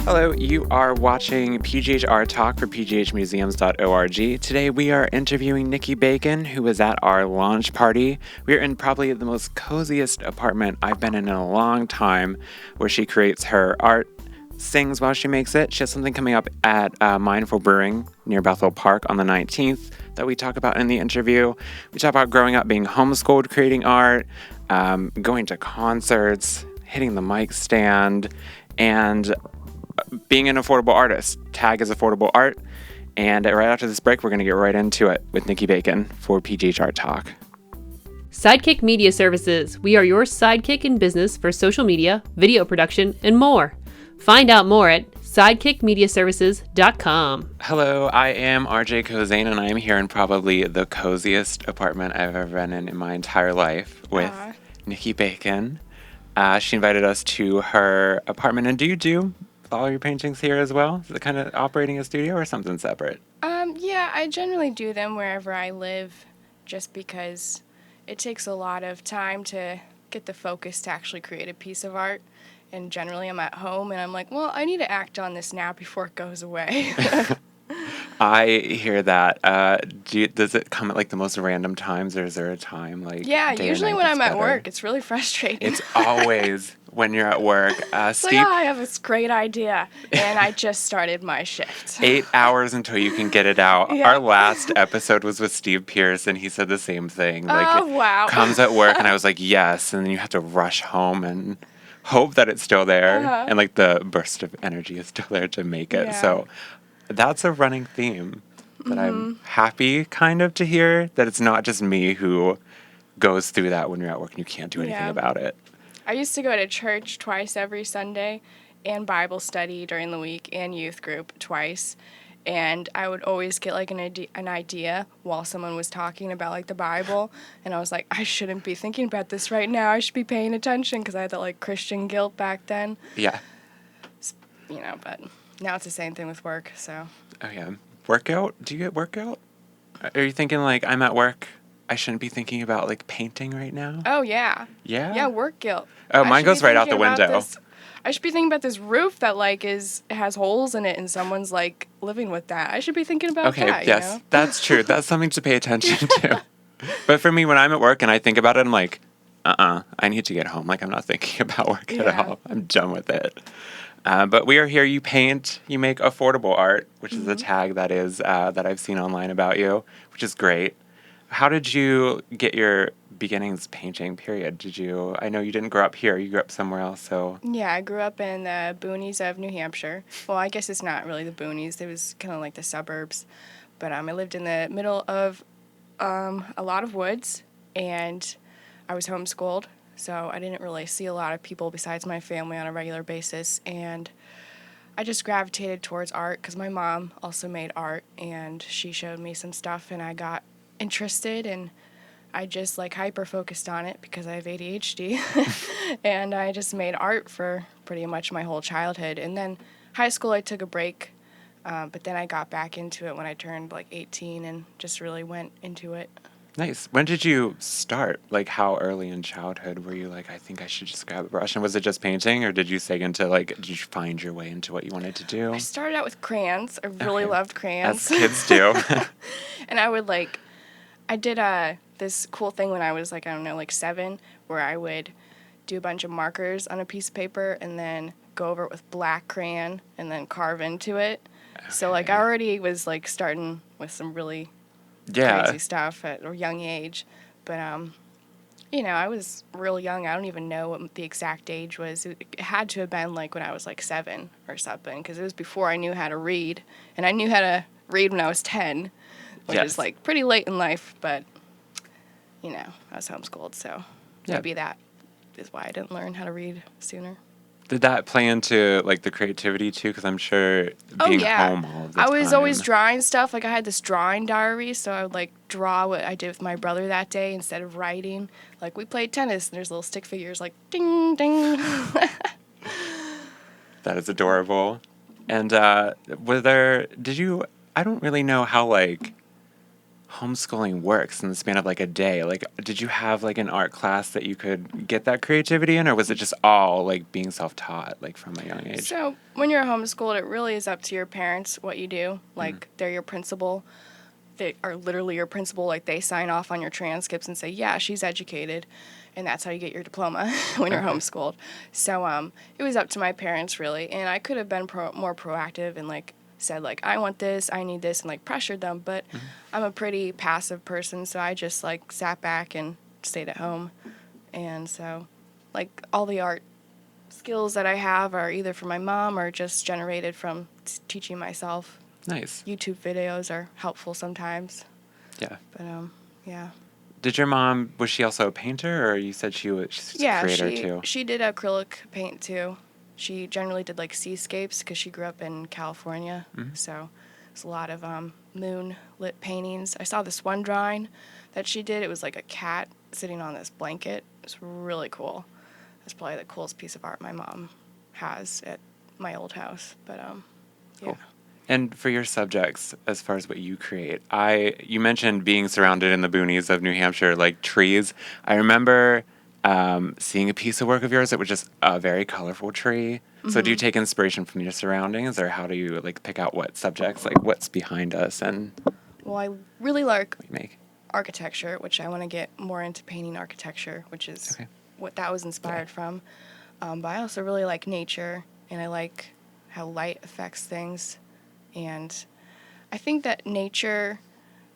Hello, you are watching PGHR Talk for pghmuseums.org. Today we are interviewing Nikky Bacon, who was at our launch party. We're in probably the most coziest apartment I've been in a long time, where she creates her art, sings while she makes it. She has something coming up at Mindful Brewing near Bethel Park on the 19th that we talk about in the interview. We talk about growing up being homeschooled, creating art, going to concerts, hitting the mic stand, and being an affordable artist. Tag is affordable art. And right after this break, we're going to get right into it with Nikky Bacon for PGHR Talk. Sidekick Media Services. We are your sidekick in business for social media, video production, and more. Find out more at sidekickmediaservices.com. Hello, I am RJ Kozane, and I am here in probably the coziest apartment I've ever been in my entire life with Nikky Bacon. She invited us to her apartment. And do you do all your paintings here as well? Is it kind of operating a studio or something separate? Yeah, I generally do them wherever I live, just because it takes a lot of time to get the focus to actually create a piece of art. And generally I'm at home and I'm like, well, I need to act on this now before it goes away. I hear that. Does it come at like the most random times, or is there a time like? Yeah, day or usually night when that's I'm at better? work, it's really frustrating. It's always when you're at work. It's Steve, like, oh, I have this great idea, and I just started my shift. 8 hours until you can get it out. Yeah. Our last episode was with Steve Pierce, and he said the same thing. Like, Oh, wow. It comes at work, and I was like, yes, and then you have to rush home and hope that it's still there, and like the burst of energy is still there to make it. Yeah. So that's a running theme that I'm happy kind of to hear, that it's not just me who goes through that when you're at work and you can't do anything about it. I used to go to church twice every Sunday and Bible study during the week and youth group twice. And I would always get like an idea while someone was talking about like the Bible. And I was like, I shouldn't be thinking about this right now. I should be paying attention, because I had that like Christian guilt back then. Yeah. You know, but now it's the same thing with work, so. Oh, yeah. Workout? Do you get workout? Are you thinking like, I'm at work, I shouldn't be thinking about like painting right now? Oh, yeah. Yeah? Yeah, work guilt. Oh, I mine should goes be right out the thinking about window. I should be thinking about this roof that like has holes in it and someone's like living with that. I should be thinking about Okay, that, yes, you know? that's true. That's something to pay attention to. But for me, when I'm at work and I think about it, I'm like, I need to get home. Like, I'm not thinking about work at all. I'm done with it. But we are here. You paint, you make affordable art, which is a tag that I've seen online about you, which is great. How did you get your beginnings painting, period? I know you didn't grow up here. You grew up somewhere else, so. Yeah, I grew up in the boonies of New Hampshire. Well, I guess it's not really the boonies. It was kind of like the suburbs. But I lived in the middle of a lot of woods, and I was homeschooled, so I didn't really see a lot of people besides my family on a regular basis. And I just gravitated towards art because my mom also made art, and she showed me some stuff, and I got interested, and I just like hyper focused on it because I have ADHD. And I just made art for pretty much my whole childhood. And then high school I took a break, but then I got back into it when I turned like 18 and just really went into it. Nice. When did you start? Like, how early in childhood were you like, I think I should just grab a brush? And was it just painting, or did you seg into like, did you find your way into what you wanted to do? I started out with crayons. I really loved crayons. As kids do. And I did this cool thing when I was like, I don't know, like 7, where I would do a bunch of markers on a piece of paper and then go over it with black crayon and then carve into it. Okay. So like I already was like starting with some really crazy stuff at a young age. But, you know, I was real young. I don't even know what the exact age was. It had to have been like when I was like 7 or something, because it was before I knew how to read. And I knew how to read when I was 10, which is like pretty late in life, but, you know, I was homeschooled, so maybe that is why I didn't learn how to read sooner. Did that play into like the creativity too? Because I'm sure being home all of the time. I was always drawing stuff. Like I had this drawing diary, so I would like draw what I did with my brother that day instead of writing. Like we played tennis, and there's little stick figures like ding ding. That is adorable. And I don't really know how like homeschooling works in the span of like a day. Like, did you have like an art class that you could get that creativity in, or was it just all like being self-taught, like from a young age? So when you're homeschooled, it really is up to your parents what you do. Like, they're your principal. They are literally your principal. Like, they sign off on your transcripts and say, yeah, she's educated. And that's how you get your diploma when you're homeschooled. So it was up to my parents, really. And I could have been more proactive and, like, said, like, I want this, I need this, and, like, pressured them. But I'm a pretty passive person, so I just, like, sat back and stayed at home. And so, like, all the art skills that I have are either from my mom or just generated from teaching myself. Nice. YouTube videos are helpful sometimes. Yeah. But, yeah. Did your mom, was she also a painter, or you said she's a creator too? She did acrylic paint too. She generally did like seascapes because she grew up in California. So there's a lot of moonlit paintings. I saw this one drawing that she did. It was like a cat sitting on this blanket. It's really cool. That's probably the coolest piece of art my mom has at my old house. But yeah. Cool. And for your subjects, as far as what you create, you mentioned being surrounded in the boonies of New Hampshire, like trees. I remember seeing a piece of work of yours that was just a very colorful tree. So do you take inspiration from your surroundings, or how do you like pick out what subjects, like what's behind us and Well, I really like what you make? architecture, which I want to get more into painting architecture, which is what that was inspired from. But I also really like nature, and I like how light affects things. And I think that nature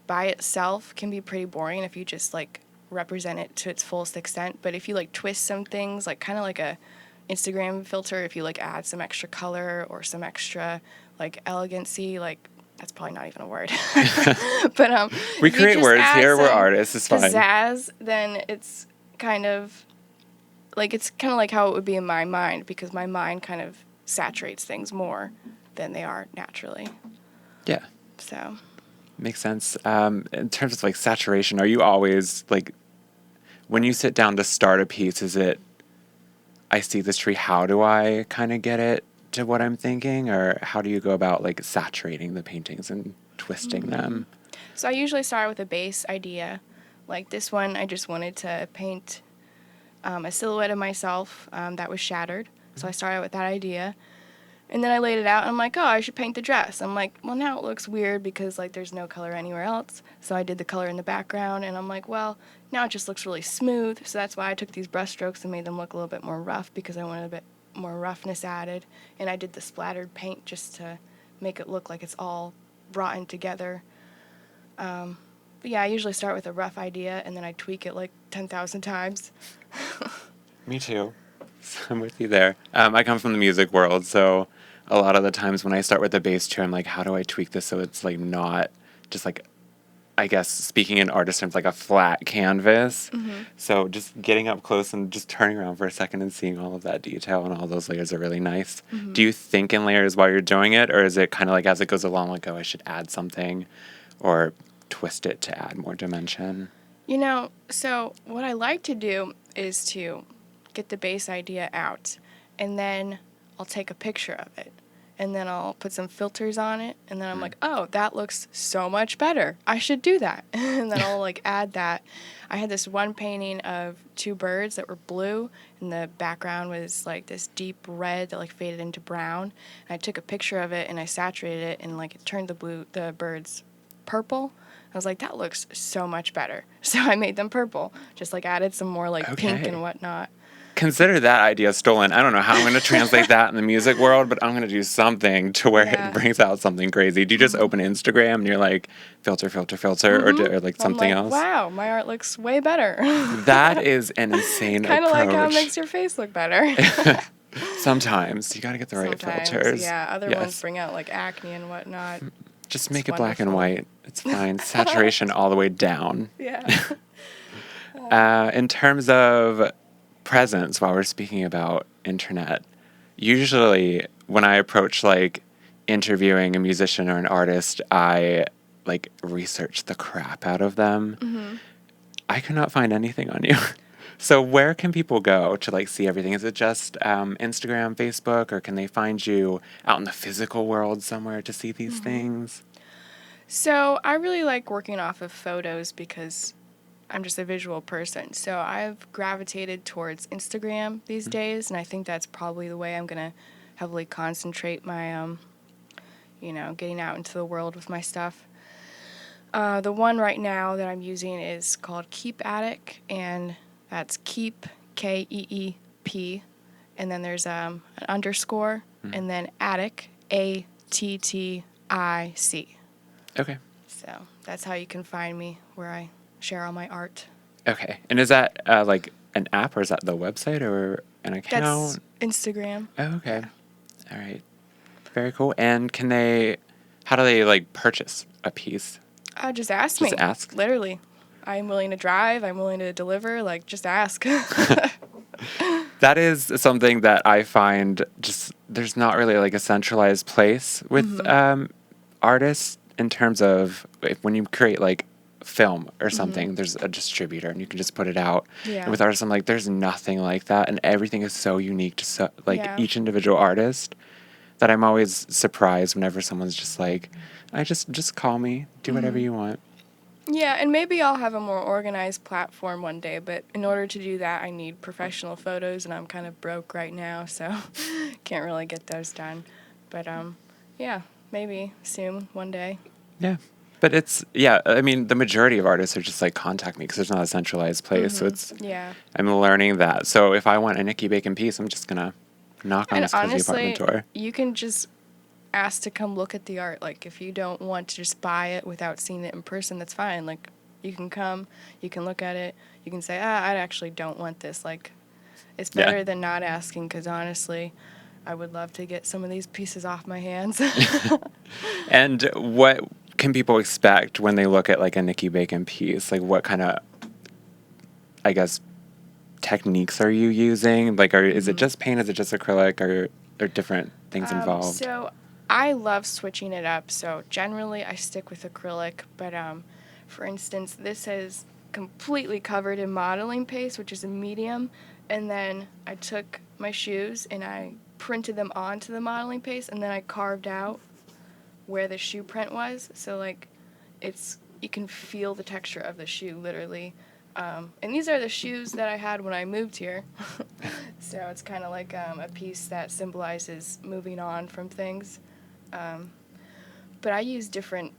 by itself can be pretty boring if you just like represent it to its fullest extent. But if you like twist some things, like kind of like a Instagram filter, if you like add some extra color or some extra like elegancy, like that's probably not even a word. But we if you create just words add here. We're some artists. It's fine. pizzazz, then it's kind of like how it would be in my mind, because my mind kind of saturates things more than they are naturally. Yeah. So. Makes sense. In terms of like saturation, are you always like, when you sit down to start a piece, is it, I see this tree, how do I kind of get it to what I'm thinking? Or how do you go about like saturating the paintings and twisting them? So I usually start with a base idea. Like this one, I just wanted to paint a silhouette of myself that was shattered. So I started with that idea. And then I laid it out, and I'm like, oh, I should paint the dress. I'm like, well, now it looks weird because, like, there's no color anywhere else. So I did the color in the background, and I'm like, well, now it just looks really smooth. So that's why I took these brush strokes and made them look a little bit more rough, because I wanted a bit more roughness added. And I did the splattered paint just to make it look like it's all brought in together. But yeah, I usually start with a rough idea, and then I tweak it like 10,000 times. Me too. I'm with you there. I come from the music world, so a lot of the times when I start with a bass tune, I'm like, how do I tweak this so it's like not just like, I guess speaking in artist terms, like a flat canvas. So just getting up close and just turning around for a second and seeing all of that detail and all those layers are really nice. Do you think in layers while you're doing it, or is it kind of like as it goes along, like, oh, I should add something or twist it to add more dimension? You know, so what I like to do is to get the base idea out, and then I'll take a picture of it, and then I'll put some filters on it, and then I'm like, oh, that looks so much better. I should do that. And then I'll like add that. I had this one painting of two birds that were blue, and the background was like this deep red that like faded into brown. And I took a picture of it and I saturated it, and like it turned the birds purple. I was like, that looks so much better. So I made them purple, just like added some more like pink and whatnot. Consider that idea stolen. I don't know how I'm going to translate that in the music world, but I'm going to do something to where it brings out something crazy. Do you just open Instagram and you're like, filter, or like something else? Wow, my art looks way better. That is an insane Kind of approach. like how it makes your face look better. Sometimes. You got to get the right filters. Yeah, other ones bring out like acne and whatnot. Just make it black and white. It's fine. Saturation all the way down. Yeah. In terms of presence, while we're speaking about internet, usually when I approach like interviewing a musician or an artist, I like research the crap out of them. I could not find anything on you. So where can people go to like see everything? Is it just Instagram, Facebook, or can they find you out in the physical world somewhere to see these things? So I really like working off of photos because I'm just a visual person. So I've gravitated towards Instagram these days, and I think that's probably the way I'm going to heavily concentrate my, getting out into the world with my stuff. The one right now that I'm using is called Keep Attic, and that's Keep, Keep, and then there's an underscore, and then Attic, Attic. Okay. So that's how you can find me, where I share all my art. Okay. And is that like an app, or is that the website, or an account? That's Instagram. Oh, okay. All right. Very cool. And how do they like purchase a piece? Just ask me. Just ask? Literally. I'm willing to drive. I'm willing to deliver. Like, just ask. That is something that I find there's not really like a centralized place with artists in terms of when you create like film or something, there's a distributor and you can just put it out. Yeah. And with artists, I'm like, there's nothing like that. And everything is so unique to each individual artist that I'm always surprised whenever someone's just like, just call me, do whatever you want. Yeah, and maybe I'll have a more organized platform one day, but in order to do that, I need professional photos, and I'm kind of broke right now, so can't really get those done. But, yeah, maybe soon, one day. Yeah. But I mean, the majority of artists are just like, contact me because there's not a centralized place. So I'm learning that. So if I want a Nikky Bacon piece, I'm just going to knock on this cozy apartment door. You can just ask to come look at the art. Like, if you don't want to just buy it without seeing it in person, that's fine. Like, you can come, you can look at it, you can say, I actually don't want this. Like, it's better than not asking, because honestly, I would love to get some of these pieces off my hands. And what can people expect when they look at like a Nikky Bacon piece? Like, what kind of, I guess, techniques are you using? Like, is it just paint? Is it just acrylic? Are there different things involved? So I love switching it up. So generally I stick with acrylic, but for instance, this is completely covered in modeling paste, which is a medium, and then I took my shoes and I printed them onto the modeling paste, and then I carved out where the shoe print was. So like, you can feel the texture of the shoe literally. And these are the shoes that I had when I moved here. So it's kind of like a piece that symbolizes moving on from things. But I use different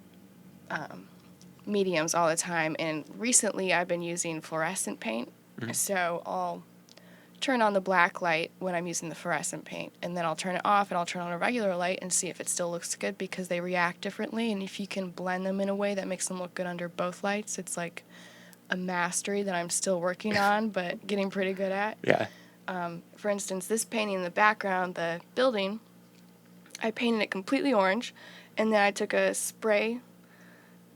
mediums all the time, and recently I've been using fluorescent paint. So I'll turn on the black light when I'm using the fluorescent paint, and then I'll turn it off and I'll turn on a regular light and see if it still looks good, because they react differently, and if you can blend them in a way that makes them look good under both lights, it's like a mastery that I'm still working on, but getting pretty good at. Yeah. For instance, this painting in the background, the building, I painted it completely orange, and then I took a sprayer,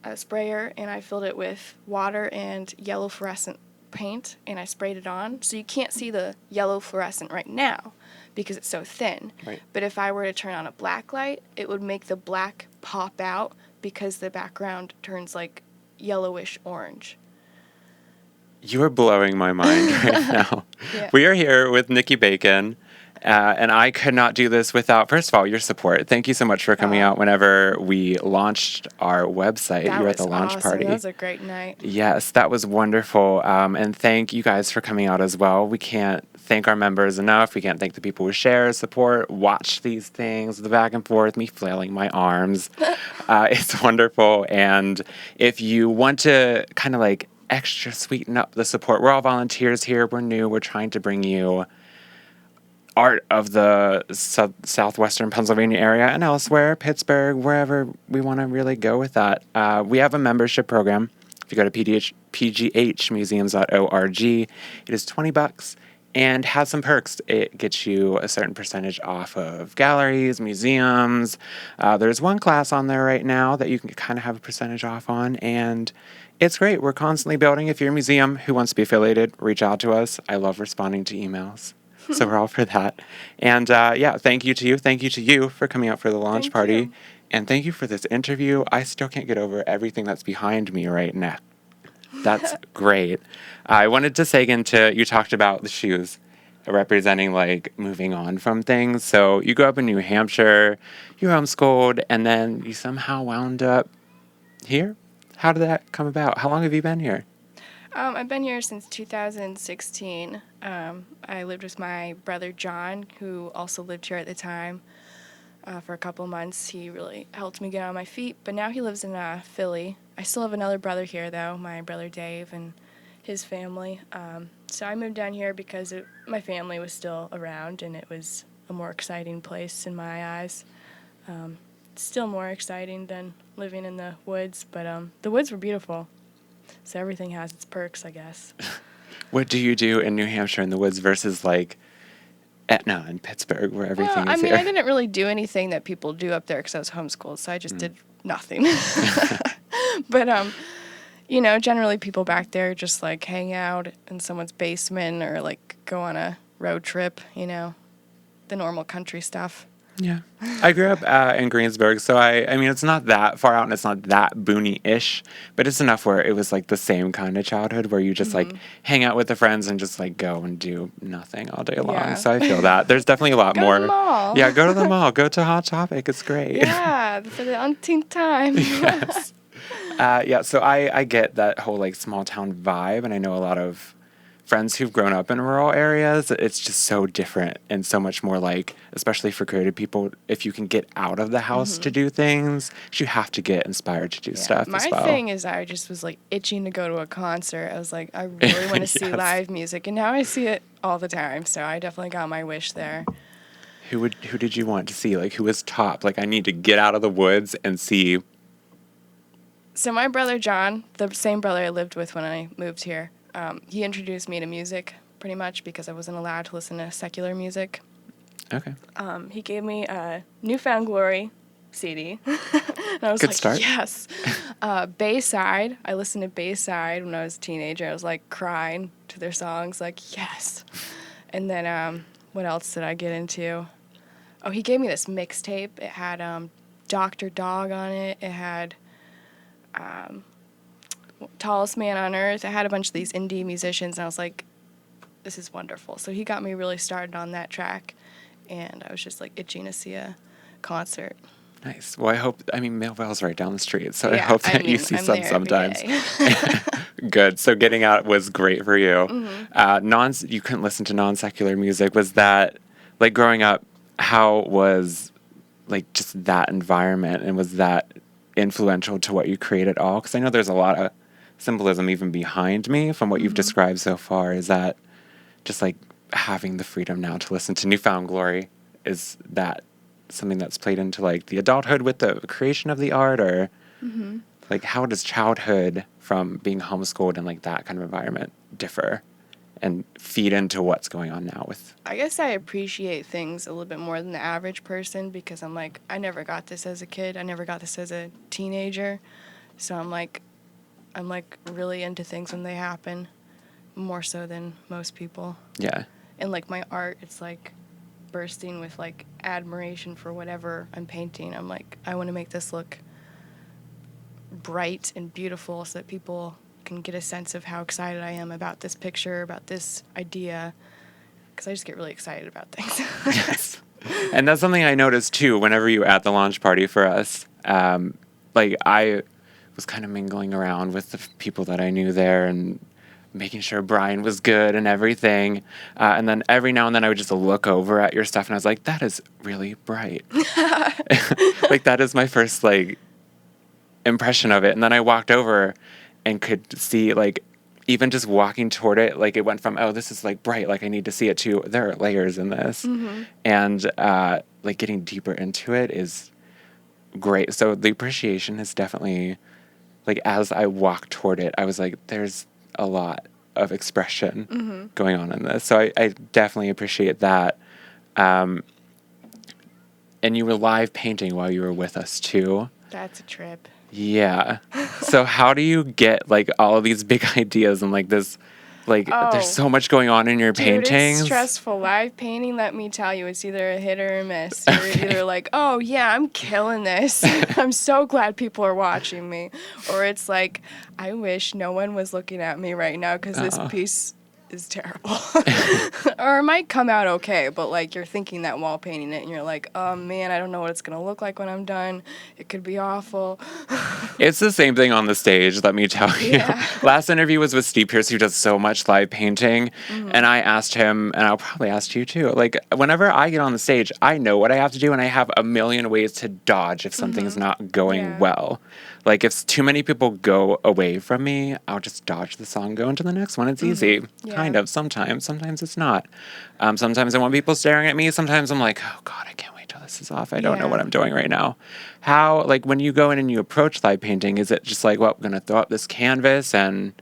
and I filled it with water and yellow fluorescent paint, and I sprayed it on. So you can't see the yellow fluorescent right now because it's so thin. Right. But if I were to turn on a black light, it would make the black pop out because the background turns like yellowish orange. You are blowing my mind right now. Yeah. We are here with Nikky Bacon, and I could not do this without, first of all, your support. Thank you so much for coming out whenever we launched our website. You were at the launch party. That was a great night. Yes, that was wonderful. And thank you guys for coming out as well. We can't thank our members enough. We can't thank the people who share, support, watch these things, the back and forth, me flailing my arms. It's wonderful. And if you want to kind of like extra sweeten up the support, we're all volunteers here. We're new. We're trying to bring you art of the southwestern Pennsylvania area and elsewhere, Pittsburgh, wherever we want to really go with that. We have a membership program. If you go to pghmuseums.org, it is $20 and has some perks. It gets you a certain percentage off of galleries, museums. There's one class on there right now that you can kind of have a percentage off on, and it's great. We're constantly building. If you're a museum who wants to be affiliated, reach out to us. I love responding to emails. So we're all for that. And thank you to you. Thank you to you for coming out for the launch party. You. And thank you for this interview. I still can't get over everything that's behind me right now. That's great. I wanted to say again, you talked about the shoes representing like moving on from things. So you grew up in New Hampshire, you homeschooled, and then you somehow wound up here? How did that come about? How long have you been here? I've been here since 2016. I lived with my brother John, who also lived here at the time, for a couple months. He really helped me get on my feet, but now he lives in Philly. I still have another brother here, though, my brother Dave and his family. So I moved down here because my family was still around, and it was a more exciting place in my eyes. Still more exciting than living in the woods, but the woods were beautiful. So everything has its perks, I guess. What do you do in New Hampshire in the woods versus like Etna and Pittsburgh where everything is here? I didn't really do anything that people do up there because I was homeschooled, so I just did nothing. But, generally people back there just like hang out in someone's basement or like go on a road trip, the normal country stuff. Yeah. I grew up in Greensburg, so I mean, it's not that far out and it's not that boony-ish, but it's enough where it was like the same kind of childhood where you just like hang out with the friends and just like go and do nothing all day long. Yeah. So I feel that. There's definitely a lot Go more. to the mall. Yeah, go to the mall. Go to Hot Topic. It's great. Yeah, for the umpteenth time. Yes. So I get that whole like small town vibe, and I know a lot of friends who've grown up in rural areas. It's just so different and so much more like, especially for creative people, if you can get out of the house to do things, you have to get inspired to do stuff as well. My thing is I just was like itching to go to a concert. I was like, I really want to see live music, and now I see it all the time, so I definitely got my wish there. Who did you want to see? Like, who was top? Like, I need to get out of the woods and see. So my brother John, the same brother I lived with when I moved here, he introduced me to music pretty much because I wasn't allowed to listen to secular music. Okay. He gave me a Newfound Glory CD. And I was Good like, start. yes. Bayside. I listened to Bayside when I was a teenager. I was like crying to their songs, like, yes. And then what else did I get into? Oh, he gave me this mixtape. It had Dr. Dog on it. It had Tallest Man on Earth. I had a bunch of these indie musicians, and I was like, this is wonderful. So he got me really started on that track, and I was just like itching to see a concert. Nice. Well, Millvale's right down the street, so I Yeah, hope that you see I'm some there sometimes. every day. Good. So getting out was great for you. You couldn't listen to non-secular music. Was that, like, growing up, how was, like, just that environment, and was that influential to what you create at all? Because I know there's a lot of symbolism even behind me from what you've described so far. Is that just like having the freedom now to listen to Newfound Glory? Is that something that's played into like the adulthood with the creation of the art, or like how does childhood from being homeschooled and like that kind of environment differ and feed into what's going on now with? I guess I appreciate things a little bit more than the average person because I'm like, I never got this as a kid. I never got this as a teenager. So I'm like really into things when they happen, more so than most people. Yeah. And like my art, it's like bursting with like admiration for whatever I'm painting. I'm like, I want to make this look bright and beautiful so that people can get a sense of how excited I am about this picture, about this idea, because I just get really excited about things. Yes. And that's something I noticed too whenever you were at the launch party for us. Like I was kind of mingling around with the people that I knew there and making sure Brian was good and everything. And then every now and then I would just look over at your stuff and I was like, that is really bright. Like that is my first like impression of it. And then I walked over and could see like even just walking toward it, like it went from, oh, this is like bright, like I need to see it too. There are layers in this. And like getting deeper into it is great. So the appreciation is definitely, like as I walked toward it, I was like, there's a lot of expression going on in this. So I definitely appreciate that. And you were live painting while you were with us too. That's a trip. Yeah. So how do you get like all of these big ideas and like this, like there's so much going on in your paintings? It's stressful. Live painting, let me tell you, it's either a hit or a miss. You're either like, oh yeah, I'm killing this. I'm so glad people are watching me. Or it's like, I wish no one was looking at me right now because this piece is terrible. Or it might come out okay, but like you're thinking that while painting it and you're like, oh man, I don't know what it's going to look like when I'm done. It could be awful. It's the same thing on the stage, let me tell you. Yeah. Last interview was with Steve Pierce, who does so much live painting. And I asked him, and I'll probably ask you too, like, whenever I get on the stage, I know what I have to do, and I have a million ways to dodge if something's not going Yeah. well. Like, if too many people go away from me, I'll just dodge the song, go into the next one. It's easy, Yeah. kind of, sometimes. Sometimes it's not. Sometimes I want people staring at me. Sometimes I'm like, oh, God, I can't wait till this is off. I don't know what Yeah. I'm doing right now. How, like, when you go in and you approach live painting, is it just like, well, I'm going to throw up this canvas and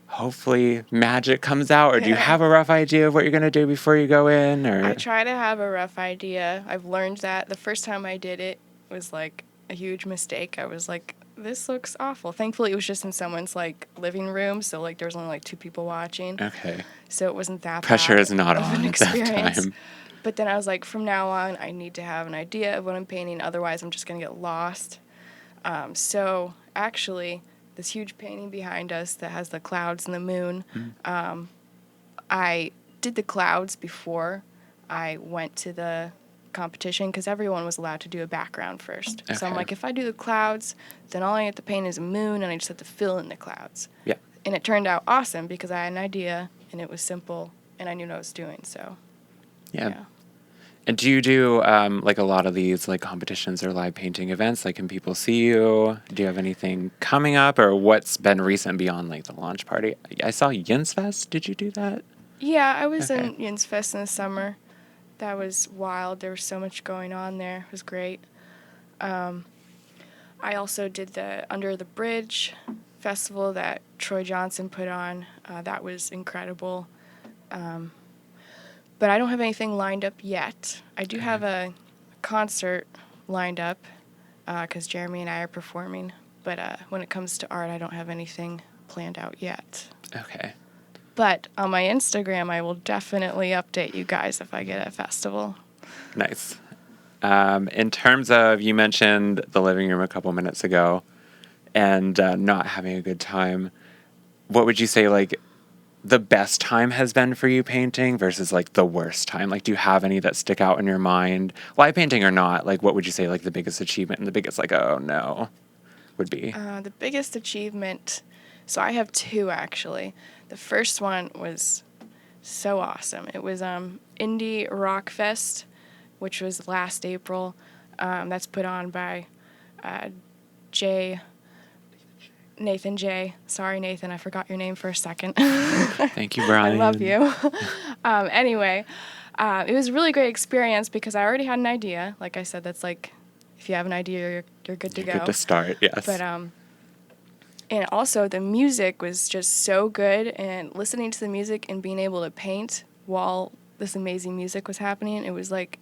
hopefully magic comes out? Or do you Yeah. have a rough idea of what you're going to do before you go in? Or I try to have a rough idea. I've learned that the first time I did it was like a huge mistake. I was like, this looks awful. Thankfully, it was just in someone's like living room, so like there was only like 2 people watching. Okay. So it wasn't that Pressure bad is not of on an at that experience. time. But then I was like, from now on, I need to have an idea of what I'm painting. Otherwise, I'm just going to get lost. So actually, this huge painting behind us that has the clouds and the moon, I did the clouds before I went to the competition because everyone was allowed to do a background first. So I'm Okay. like, if I do the clouds, then all I have to paint is a moon, and I just have to fill in the clouds. Yeah. And it turned out awesome because I had an idea, and it was simple, and I knew what I was doing. So, Yeah. And do you do like a lot of these like competitions or live painting events? Like, can people see you? Do you have anything coming up, or what's been recent beyond like the launch party? I saw Yins Fest. Did you do that? Yeah, I was Okay. in Yins Fest in the summer. That was wild. There was so much going on there. It was great. I also did the Under the Bridge festival that Troy Johnson put on. That was incredible. But I don't have anything lined up yet. I do have a concert lined up because Jeremy and I are performing. But when it comes to art, I don't have anything planned out yet. Okay. But on my Instagram, I will definitely update you guys if I get a festival. Nice. In terms of, you mentioned the living room a couple minutes ago and not having a good time. What would you say, like, the best time has been for you painting versus, like, the worst time? Like, do you have any that stick out in your mind? Live painting or not, like, what would you say, like, the biggest achievement and the biggest, like, oh, no, would be? The biggest achievement, so I have 2 actually. The first one was so awesome. It was Indie Rock Fest, which was last April. That's put on by Nathan J. Sorry, Nathan, I forgot your name for a second. Thank you, Brian. I love you. Anyway, it was a really great experience because I already had an idea. Like I said, that's like, if you have an idea, you're good to go. Good to start, yes. But and also the music was just so good, and listening to the music and being able to paint while this amazing music was happening, it was like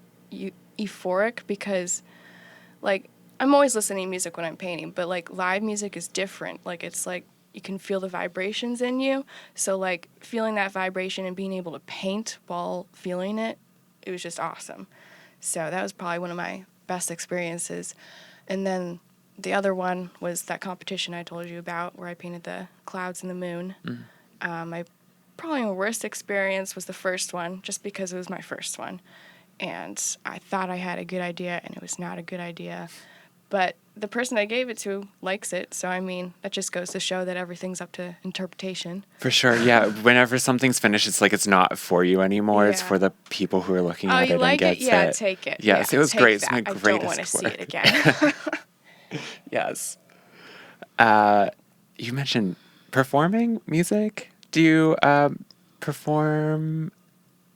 euphoric because like I'm always listening to music when I'm painting, but like live music is different. Like it's like you can feel the vibrations in you. So like feeling that vibration and being able to paint while feeling it, it was just awesome. So that was probably one of my best experiences. And then the other one was that competition I told you about where I painted the clouds and the moon. My probably my worst experience was the first one, just because it was my first one. And I thought I had a good idea, and it was not a good idea. But the person I gave it to likes it, so I mean, that just goes to show that everything's up to interpretation. For sure, yeah. Whenever something's finished, it's like it's not for you anymore. It's Yeah. for the people who are looking Oh, at you it like and it? gets Yeah, it. take it. Yes, Yeah, it was take great. It's that. my I don't greatest want to see work. it again. Yes. You mentioned performing music. Do you perform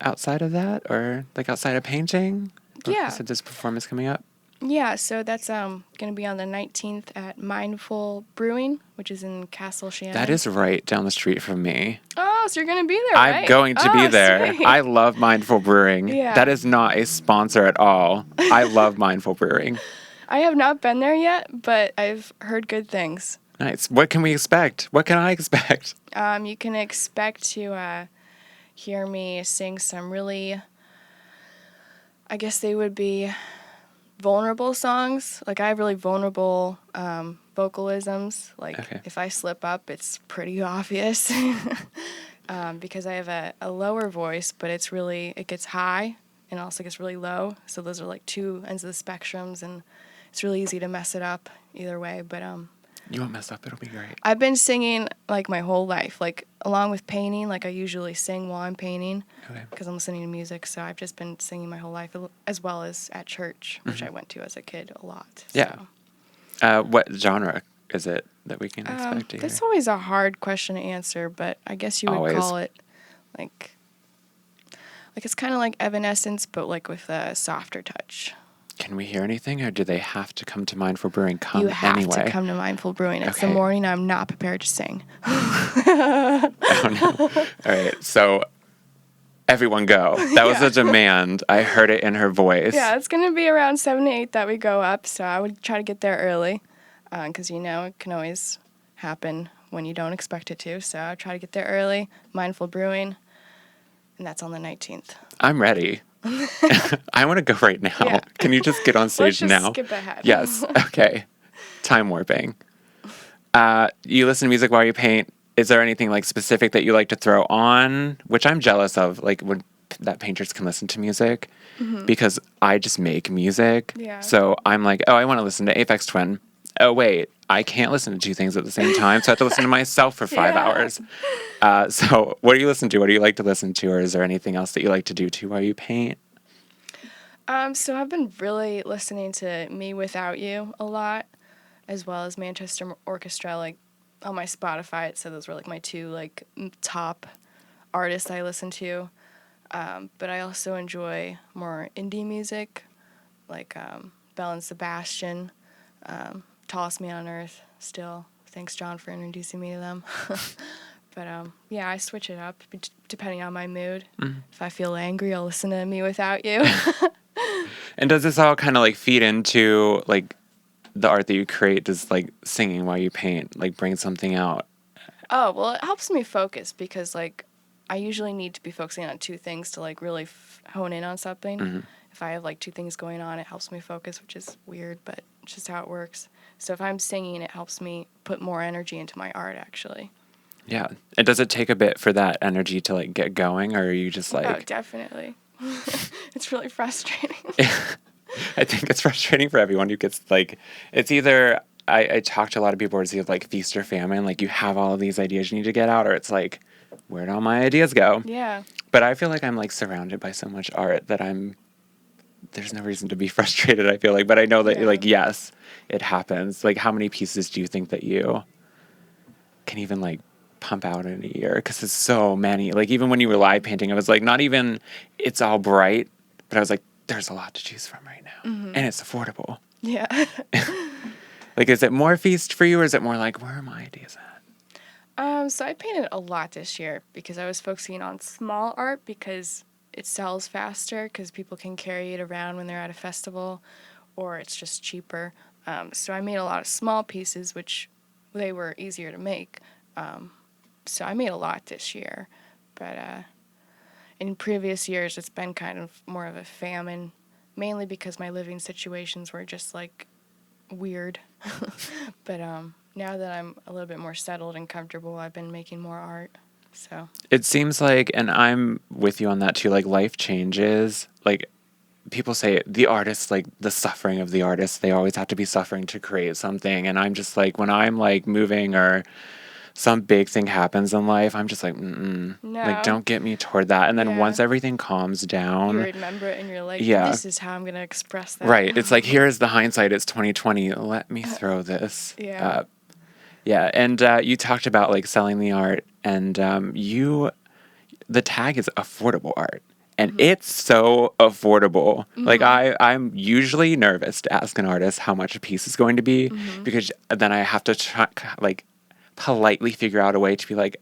outside of that, or like outside of painting? Yeah. You said there's a performance coming up. Yeah, so that's going to be on the 19th at Mindful Brewing, which is in Castle Shannon. That is right down the street from me. Oh, so you're going to be there, I'm right? going to be Oh, there. sweet. I love Mindful Brewing. Yeah. That is not a sponsor at all. I love Mindful Brewing. I have not been there yet, but I've heard good things. Nice. What can we expect? What can I expect? You can expect to hear me sing some really, I guess they would be vulnerable songs. Like I have really vulnerable vocalisms. Like Okay. if I slip up, it's pretty obvious. because I have a lower voice, but it gets high and also gets really low. So those are like two ends of the spectrums, and it's really easy to mess it up either way. But You won't mess up. It'll be great. I've been singing like my whole life, like along with painting. Like I usually sing while I'm painting because I'm listening to music. So I've just been singing my whole life, as well as at church, which I went to as a kid a lot. Yeah. So. What genre is it that we can expect to hear? That's always a hard question to answer, but I guess you would Always. call it like it's kind of like Evanescence, but like with a softer touch. Can we hear anything, or do they have to come to Mindful Brewing? You have anyway? to come to Mindful Brewing. It's Okay. the morning I'm not prepared to sing. Oh, no. All right, so everyone go. That was a demand. I heard it in her voice. Yeah, it's going to be around 7 to 8 that we go up, so I would try to get there early because, it can always happen when you don't expect it to. So I try to get there early, Mindful Brewing, and that's on the 19th. I'm ready. I want to go right now. Yeah. Can you just get on stage Let's just now? skip ahead. Yes. Okay. Time warping. You listen to music while you paint. Is there anything like specific that you like to throw on? Which I'm jealous of, like when that painters can listen to music, because I just make music. Yeah. So I'm like, oh, I want to listen to Aphex Twin. Oh wait, I can't listen to two things at the same time, so I have to listen to myself for 5 Yeah. hours. So what do you listen to? What do you like to listen to, or is there anything else that you like to do too while you paint? So I've been really listening to Me Without You a lot, as well as Manchester Orchestra, like on my Spotify. So those were like my two like top artists I listen to. But I also enjoy more indie music, like Belle and Sebastian, Toss Me on Earth still. Thanks, John, for introducing me to them. But yeah, I switch it up depending on my mood. If I feel angry, I'll listen to Me Without You. And does this all kind of like feed into like the art that you create? Does like singing while you paint like bring something out? Oh, well, it helps me focus because, like, I usually need to be focusing on two things to, like, really hone in on something. If I have, like, two things going on, it helps me focus, which is weird, but it's just how it works. So if I'm singing, it helps me put more energy into my art, actually. Yeah. And does it take a bit for that energy to like get going, or are you just like... Oh, definitely. It's really frustrating. I think it's frustrating for everyone who gets like, it's either, I talk to a lot of people where it's either like feast or famine, like you have all of these ideas you need to get out, or it's like, where'd all my ideas go? Yeah. But I feel like I'm like surrounded by so much art that there's no reason to be frustrated, I feel like, but I know that like, yes, it happens. Like how many pieces do you think that you can even like pump out in a year? Because it's so many. Like even when you were live painting, I was like, not even it's all bright, but I was like, there's a lot to choose from right now. And it's affordable. Yeah. Like, is it more feast for you, or is it more like, where are my ideas at? So I painted a lot this year because I was focusing on small art because it sells faster because people can carry it around when they're at a festival, or it's just cheaper. So I made a lot of small pieces, which they were easier to make. So I made a lot this year, but in previous years it's been kind of more of a famine, mainly because my living situations were just like weird. But now that I'm a little bit more settled and comfortable, I've been making more art. So It seems like, and I'm with you on that too, like life changes. Like people say the artist, like the suffering of the artist, they always have to be suffering to create something. And I'm just like, when I'm like moving or some big thing happens in life, I'm just like, No. like don't get me toward that. And then Yeah. once everything calms down, you remember it and you're like, Yeah. this is how I'm going to express that. right? It's like, here's the hindsight. It's 2020. Let me throw this. Yeah. Yeah. And you talked about like selling the art, and the tag is affordable art. And it's so affordable. Like I'm usually nervous to ask an artist how much a piece is going to be, because then I have to try, like politely figure out a way to be like,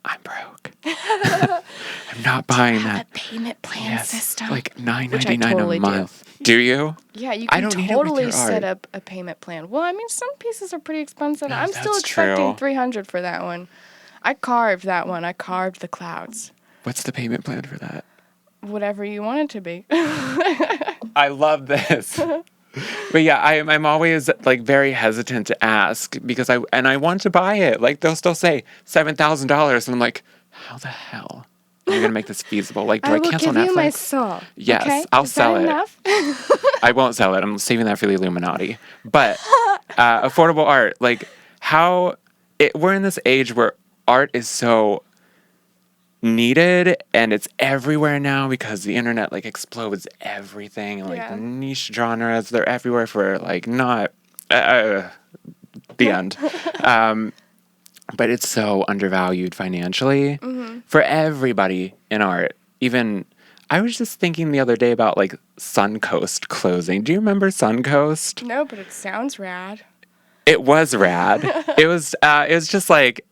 I'm broke. I'm not buying that. A payment plan system. Like $9.99 Which I totally a do. month. Do you? Yeah, you I can don't need it with totally your set art. up a payment plan. Well, I mean, some pieces are pretty expensive. No, I'm still that's expecting true. $300 for that one. I carved that one. I carved the clouds. What's the payment plan for that? Whatever you want it to be. I love this. But yeah, I'm always like very hesitant to ask because I want to buy it. Like they'll still say $7,000, and I'm like, How the hell are you going to make this feasible? Like, do I will cancel give Netflix? you my soul. Yes, okay? I'll Is sell that it. Enough? I won't sell it. I'm saving that for the Illuminati. But affordable art, like we're in this age where art is so needed and it's everywhere now because the internet like explodes everything and like Yeah. niche genres, they're everywhere for like not the end. But it's so undervalued financially for everybody in art. Even I was just thinking the other day about like Suncoast closing. Do you remember Suncoast? No, but it sounds rad. It was rad. It was just like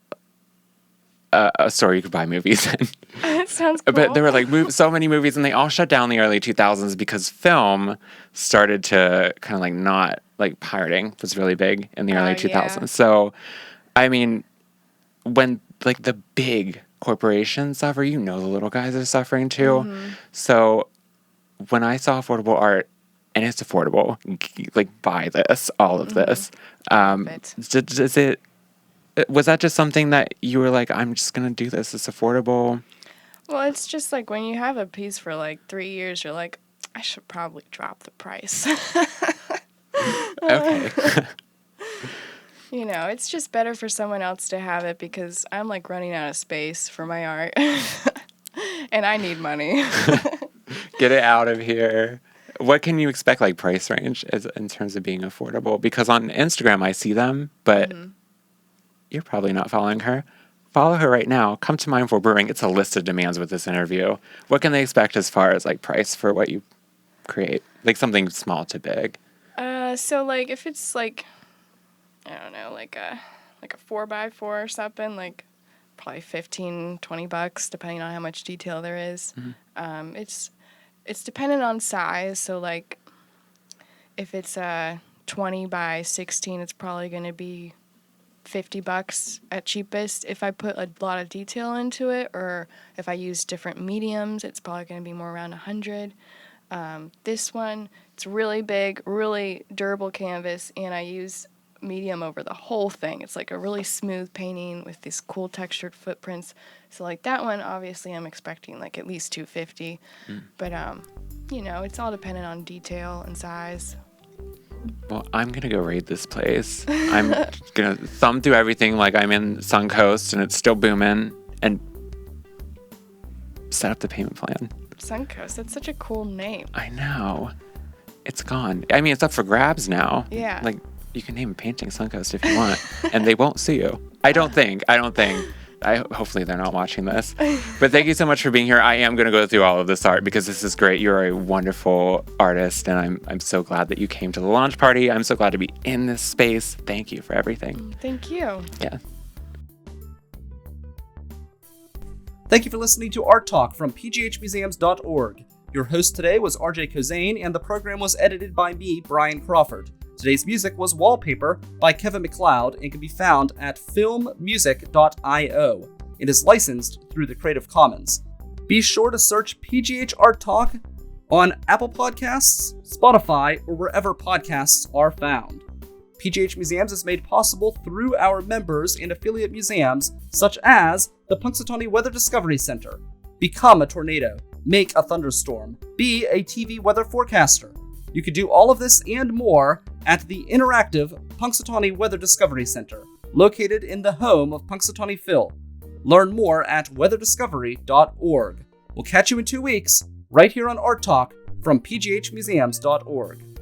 a store you could buy movies in. It sounds cool. But there were like so many movies, and they all shut down in the early 2000s because film started to kind of like not like pirating was really big in the early 2000s. Yeah. So, I mean, when like the big corporations suffer, the little guys are suffering too. So when I saw affordable art, and it's affordable, like buy this, all of this. Was that just something that you were like, I'm just going to do this, it's affordable? Well, it's just like when you have a piece for like 3 years, you're like, I should probably drop the price. Okay. It's just better for someone else to have it because I'm like running out of space for my art. And I need money. Get it out of here. What can you expect, like, price range in terms of being affordable? Because on Instagram, I see them, but you're probably not following her. Follow her right now. Come to Mindful Brewing. It's a list of demands with this interview. What can they expect as far as, like, price for what you create? Like, something small to big. So, like, if it's, like, I don't know, like a 4x4 or something, like, probably $15-$20, depending on how much detail there is. It's dependent on size, so like if it's a 20 by 16, it's probably going to be $50 at cheapest. If I put a lot of detail into it, or if I use different mediums, it's probably going to be more around $100. This one, it's really big, really durable canvas, and I use medium over the whole thing. It's like a really smooth painting with these cool textured footprints. So like that one, obviously I'm expecting like at least $250. But it's all dependent on detail and size. Well, I'm gonna go raid this place. I'm gonna thumb through everything like I'm in Suncoast and it's still booming, and set up the payment plan. Suncoast, that's such a cool name. I know. It's gone. I mean, it's up for grabs now. Yeah. Like, you can name a painting Suncoast if you want, and they won't sue you. I don't think. Hopefully they're not watching this. But thank you so much for being here. I am going to go through all of this art because this is great. You're a wonderful artist, and I'm so glad that you came to the launch party. I'm so glad to be in this space. Thank you for everything. Thank you. Yeah. Thank you for listening to Art Talk from pghmuseums.org. Your host today was RJ Kozane, and the program was edited by me, Brian Crawford. Today's music was Wallpaper by Kevin MacLeod and can be found at filmmusic.io. It is licensed through the Creative Commons. Be sure to search PGH Art Talk on Apple Podcasts, Spotify, or wherever podcasts are found. PGH Museums is made possible through our members and affiliate museums, such as the Punxsutawney Weather Discovery Center. Become a tornado. Make a thunderstorm. Be a TV weather forecaster. You can do all of this and more at the interactive Punxsutawney Weather Discovery Center, located in the home of Punxsutawney Phil. Learn more at weatherdiscovery.org. We'll catch you in 2 weeks, right here on Art Talk from pghmuseums.org.